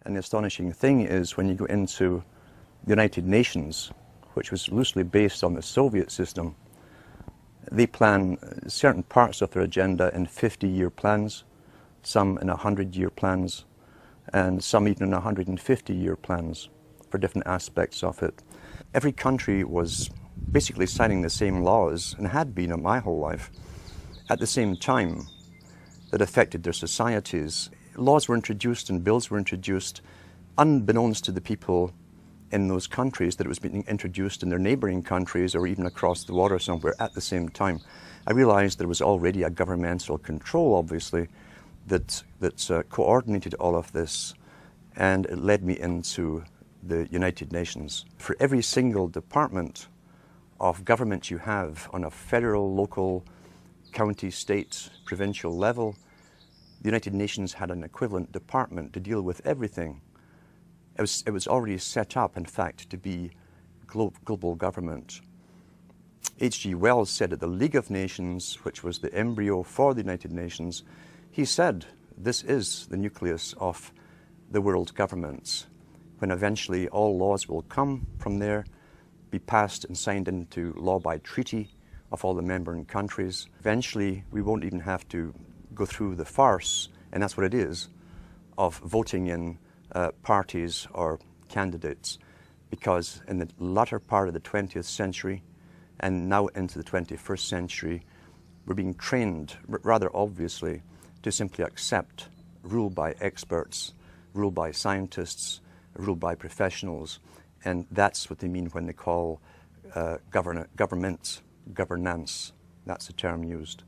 And the astonishing thing is when you go into the United Nations, which was loosely based on the Soviet system, they plan certain parts of their agenda in 50-year plans, some in 100-year plans, and some even in 150-year plans for different aspects of it. Every country was basically signing the same laws, and had been in my whole life, at the same time that affected their societies. Laws were introduced and bills were introduced unbeknownst to the people in those countries that it was being introduced in their neighbouring countries or even across the water somewhere at the same time. I realised there was already a governmental control, obviously, that coordinated all of this, and it led me into the United Nations. For every single department of government you have on a federal, local, county, state, provincial level, the United Nations had an equivalent department to deal with everything. It was already set up, in fact, to be global government. H.G. Wells said at the League of Nations, which was the embryo for the United Nations, he said, this is the nucleus of the world governments, when eventually all laws will come from there, be passed and signed into law by treaty of all the member countries. Eventually, we won't even have to go through the farce, and that's what it is, of voting in parties or candidates, because in the latter part of the 20th century and now into the 21st century, we're being trained, rather obviously, to simply accept rule by experts, rule by scientists, rule by professionals, and that's what they mean when they call governance. That's the term used.